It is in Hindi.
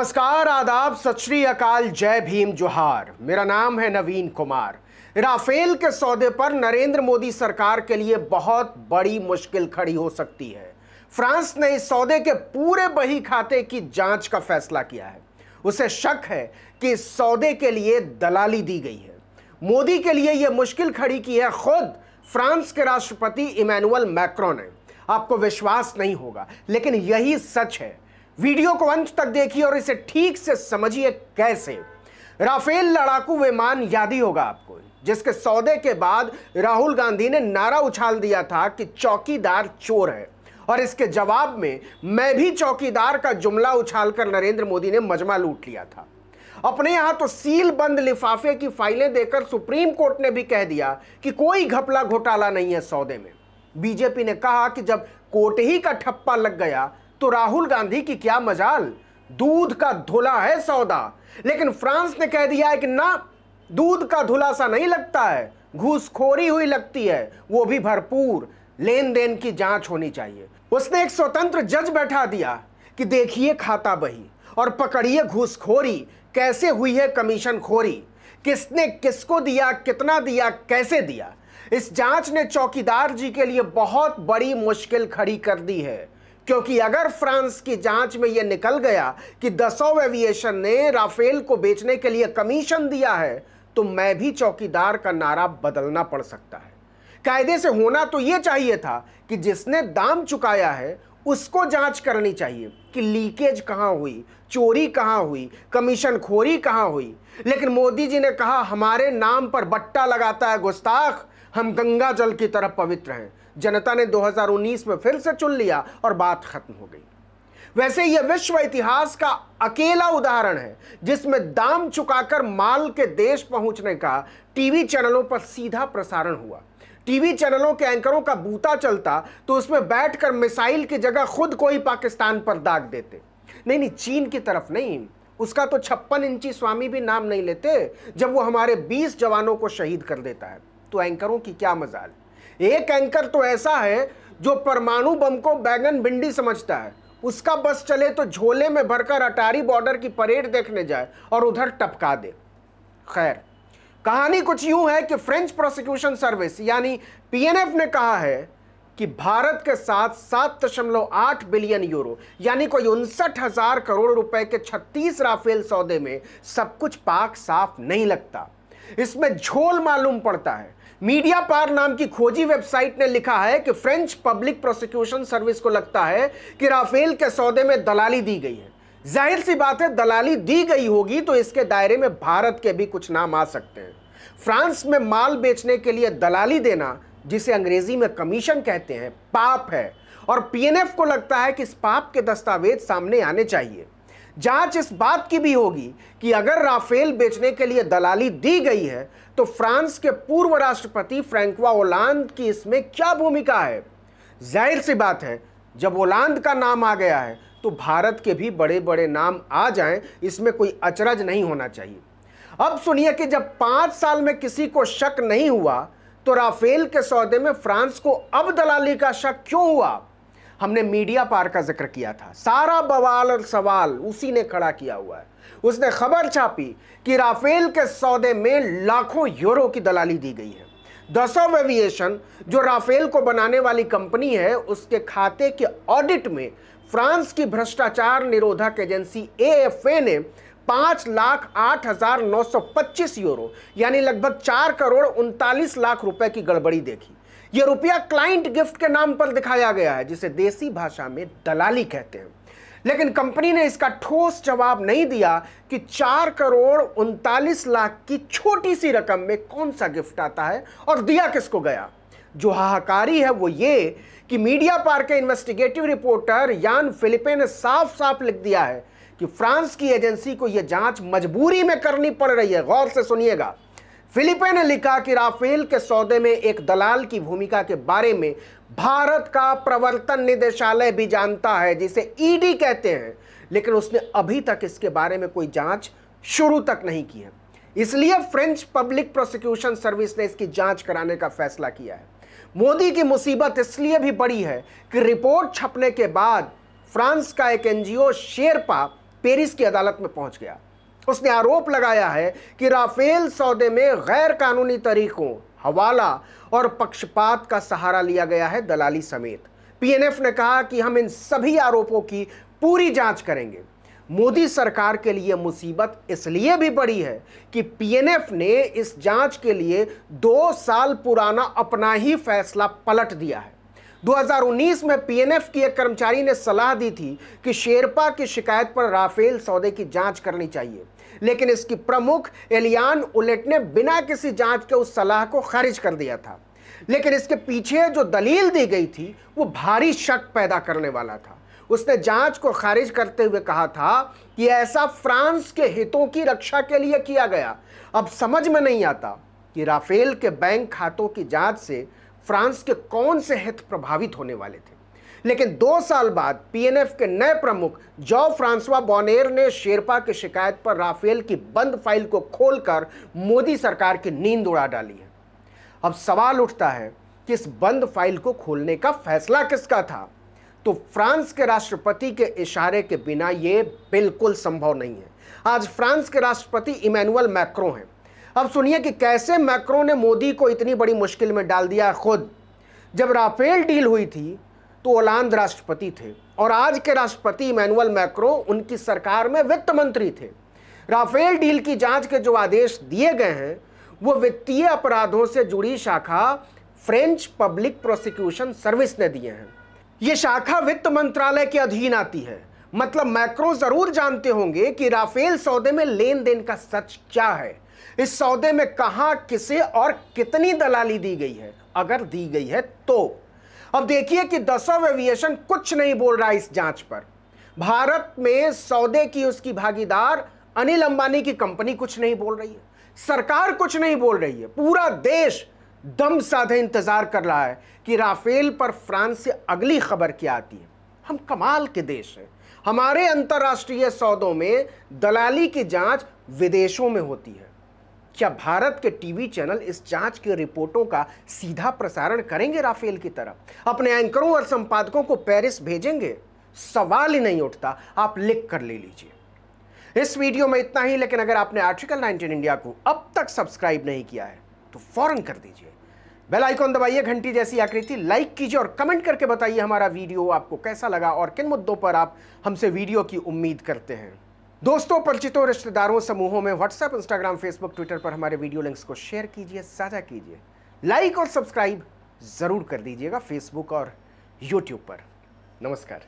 नमस्कार, आदाब, सत श्री अकाल, जय भीम, जोहार। मेरा नाम है नवीन कुमार। राफेल के सौदे पर नरेंद्र मोदी सरकार के लिए बहुत बड़ी मुश्किल खड़ी हो सकती है। फ्रांस ने इस सौदे के पूरे बही खाते की जांच का फैसला किया है। उसे शक है कि इस सौदे के लिए दलाली दी गई है। मोदी के लिए यह मुश्किल खड़ी की है खुद फ्रांस के राष्ट्रपति इमैनुअल मैक्रों ने। आपको विश्वास नहीं होगा, लेकिन यही सच है। वीडियो को अंत तक देखिए और इसे ठीक से समझिए कैसे। राफेल लड़ाकू विमान याद ही होगा आपको, जिसके सौदे के बाद राहुल गांधी ने नारा उछाल दिया था कि चौकीदार चोर है, और इसके जवाब में मैं भी चौकीदार का जुमला उछालकर नरेंद्र मोदी ने मजमा लूट लिया था। अपने यहां तो सील बंद लिफाफे की फाइलें देकर सुप्रीम कोर्ट ने भी कह दिया कि कोई घपला घोटाला नहीं है सौदे में। बीजेपी ने कहा कि जब कोर्ट ही का ठप्पा लग गया तो राहुल गांधी की क्या मजाल, दूध का धुला है सौदा। लेकिन फ्रांस ने कह दिया है कि ना, दूध का धुला सा नहीं लगता है, घूसखोरी हुई लगती है, वो भी भरपूर। लेन देन की जांच होनी चाहिए। उसने एक स्वतंत्र जज बैठा दिया कि देखिए खाता बही और पकड़िए घूसखोरी कैसे हुई है, कमीशन खोरी, किसने किसको दिया, कितना दिया, कैसे दिया। इस जांच ने चौकीदार जी के लिए बहुत बड़ी मुश्किल खड़ी कर दी है, क्योंकि अगर फ्रांस की जांच में यह निकल गया कि दसौं एविएशन ने राफेल को बेचने के लिए कमीशन दिया है, तो मैं भी चौकीदार का नारा बदलना पड़ सकता है। कायदे से होना तो यह चाहिए था कि जिसने दाम चुकाया है उसको जांच करनी चाहिए कि लीकेज कहां हुई, चोरी कहां हुई, कमीशन खोरी कहां हुई। लेकिन मोदी जी ने कहा हमारे नाम पर बट्टा लगाता है गुस्ताख, हम गंगा जल की तरह पवित्र हैं। जनता ने 2019 में फिर से चुन लिया और बात खत्म हो गई। वैसे यह विश्व इतिहास का अकेला उदाहरण है जिसमें दाम चुकाकर माल के देश पहुंचने का टीवी चैनलों पर सीधा प्रसारण हुआ। टीवी चैनलों के एंकरों का बूता चलता तो उसमें बैठकर मिसाइल की जगह खुद कोई पाकिस्तान पर दाग देते। नहीं, चीन की तरफ नहीं, उसका तो 56 इंची स्वामी भी नाम नहीं लेते जब वो हमारे 20 जवानों को शहीद कर देता है। तो एंकरों की क्या मजाल। एक एंकर तो ऐसा है जो परमाणु बम को बैगन भिंडी समझता है, उसका बस चले तो झोले में भरकर अटारी बॉर्डर की परेड देखने जाए और उधर टपका दे। खैर, कहानी कुछ यूं है कि फ्रेंच प्रोसिक्यूशन सर्विस यानी पीएनएफ ने कहा है कि भारत के साथ 7.8 बिलियन यूरो यानी कोई 59,000 करोड़ रुपए के 36 राफेल सौदे में सब कुछ पाक साफ नहीं लगता। इसमें झोल मालूम पड़ता है। मीडिया पार नाम की खोजी वेबसाइट ने लिखा है कि फ्रेंच पब्लिक प्रोसिक्यूशन सर्विस को लगता है कि राफेल के सौदे में दलाली दी गई है। जाहिर सी बात है, दलाली दी गई होगी तो इसके दायरे में भारत के भी कुछ नाम आ सकते हैं। फ्रांस में माल बेचने के लिए दलाली देना, जिसे अंग्रेजी में कमीशन कहते हैं, पाप है, और पीएनएफ को लगता है कि इस पाप के दस्तावेज सामने आने चाहिए। जांच इस बात की भी होगी कि अगर राफेल बेचने के लिए दलाली दी गई है तो फ्रांस के पूर्व राष्ट्रपति फ्रैंकोis ओलांद की इसमें क्या भूमिका है। जाहिर सी बात है, जब ओलांद का नाम आ गया है तो भारत के भी बड़े बड़े नाम आ जाएं, इसमें कोई अचरज नहीं होना चाहिए। अब सुनिए कि जब 5 साल में किसी को शक नहीं हुआ तो राफेल के सौदे में फ्रांस को अब दलाली का शक क्यों हुआ। हमने मीडिया पार का जिक्र किया था, सारा बवाल और सवाल उसी ने खड़ा किया हुआ है। उसने खबर छापी कि राफेल के सौदे में लाखों यूरो की दलाली दी गई है। दसौं एविएशन जो राफेल को बनाने वाली कंपनी है, उसके खाते के ऑडिट में फ्रांस की भ्रष्टाचार निरोधक एजेंसी एएफए ने 5,08,925 यूरो यानी लगभग 4 करोड़ 39 लाख रुपए की गड़बड़ी देखी। यह रुपया क्लाइंट गिफ्ट के नाम पर दिखाया गया है, जिसे देसी भाषा में दलाली कहते हैं। लेकिन कंपनी ने इसका ठोस जवाब नहीं दिया कि 4 करोड़ 39 लाख की छोटी सी रकम में कौन सा गिफ्ट आता है और दिया किसको गया। जो हाहाकारी है वो ये कि मीडिया पार के इन्वेस्टिगेटिव रिपोर्टर यान फिलिपे ने साफ साफ लिख दिया है कि फ्रांस की एजेंसी को यह जांच मजबूरी में करनी पड़ रही है। गौर से सुनिएगा। फिलिपे ने लिखा कि राफेल के सौदे में एक दलाल की भूमिका के बारे में भारत का प्रवर्तन निदेशालय भी जानता है, जिसे ईडी कहते हैं, लेकिन उसने अभी तक इसके बारे में कोई जांच शुरू तक नहीं की है। इसलिए फ्रेंच पब्लिक प्रोसिक्यूशन सर्विस ने इसकी जांच कराने का फैसला किया है। मोदी की मुसीबत इसलिए भी बड़ी है कि रिपोर्ट छपने के बाद फ्रांस का एक एनजीओ शेरपा पेरिस की अदालत में पहुंच गया। उसने आरोप लगाया है कि राफेल सौदे में गैर कानूनी तरीकों, हवाला और पक्षपात का सहारा लिया गया है, दलाली समेत। पीएनएफ ने कहा कि हम इन सभी आरोपों की पूरी जांच करेंगे। मोदी सरकार के लिए मुसीबत इसलिए भी बड़ी है कि पीएनएफ ने इस जांच के लिए 2 साल पुराना अपना ही फैसला पलट दिया है। 2019 में पीएनएफ की एक कर्मचारी ने सलाह दी थी कि शेरपा की शिकायत पर राफेल सौदे की जांच करनी चाहिए, लेकिन इसकी प्रमुख एलियान उलेट ने बिना किसी जांच के उस सलाह को खारिज कर दिया था। लेकिन इसके पीछे जो दलील दी गई थी वो भारी शक पैदा करने वाला था। उसने जांच को खारिज करते हुए कहा था कि ऐसा फ्रांस के हितों की रक्षा के लिए किया गया। अब समझ में नहीं आता कि राफेल के बैंक खातों की जांच से फ्रांस के कौन से हित प्रभावित होने वाले थे। लेकिन 2 साल बाद पीएनएफ के नए प्रमुख जॉ फ्रांसवा बॉनेर ने शेरपा की शिकायत पर राफेल की बंद फाइल को खोलकर मोदी सरकार की नींद उड़ा डाली है। अब सवाल उठता है कि इस बंद फाइल को खोलने का फैसला किसका था? तो फ्रांस के राष्ट्रपति के इशारे के बिना यह बिल्कुल संभव नहीं है। आज फ्रांस के राष्ट्रपति इमैनुअल मैक्रों हैं। अब सुनिए कि कैसे मैक्रों ने मोदी को इतनी बड़ी मुश्किल में डाल दिया। खुद जब राफेल डील हुई थी तो ओलांद राष्ट्रपति थे और आज के राष्ट्रपति इमैनुअल मैक्रों उनकी सरकार में वित्त मंत्री थे। राफेल डील की जांच के जो आदेश दिए गए हैं वो वित्तीय अपराधों से जुड़ी शाखा फ्रेंच पब्लिक प्रोसिक्यूशन सर्विस ने दिए हैं। ये शाखा वित्त मंत्रालय के अधीन आती है। मतलब मैक्रों जरूर जानते होंगे कि राफेल सौदे में लेन देन का सच क्या है, इस सौदे में कहां, किसे और कितनी दलाली दी गई है, अगर दी गई है तो। अब देखिए कि दसों एविएशन कुछ नहीं बोल रहा इस जांच पर। भारत में सौदे की उसकी भागीदार अनिल अंबानी की कंपनी कुछ नहीं बोल रही है, सरकार कुछ नहीं बोल रही है। पूरा देश दम साधे इंतजार कर रहा है कि राफेल पर फ्रांस से अगली खबर क्या आती है। हम कमाल के देश हैं। हमारे अंतर्राष्ट्रीय सौदों में दलाली की जांच विदेशों में होती है। क्या भारत के टीवी चैनल इस जांच की रिपोर्टों का सीधा प्रसारण करेंगे राफेल की तरह? अपने एंकरों और संपादकों को पेरिस भेजेंगे? सवाल ही नहीं उठता। आप लिख कर ले लीजिए। इस वीडियो में इतना ही, लेकिन अगर आपने आर्टिकल 19 इंडिया को अब तक सब्सक्राइब नहीं किया है तो फौरन कर दीजिए। बेल आइकॉन दबाइए, घंटी जैसी आकृति, लाइक कीजिए और कमेंट करके बताइए हमारा वीडियो आपको कैसा लगा और किन मुद्दों पर आप हमसे वीडियो की उम्मीद करते हैं। दोस्तों, परिचितों, रिश्तेदारों, समूहों में व्हाट्सएप, इंस्टाग्राम, फेसबुक, ट्विटर पर हमारे वीडियो लिंक्स को शेयर कीजिए, साझा कीजिए। लाइक और सब्सक्राइब जरूर कर दीजिएगा फेसबुक और यूट्यूब पर। नमस्कार।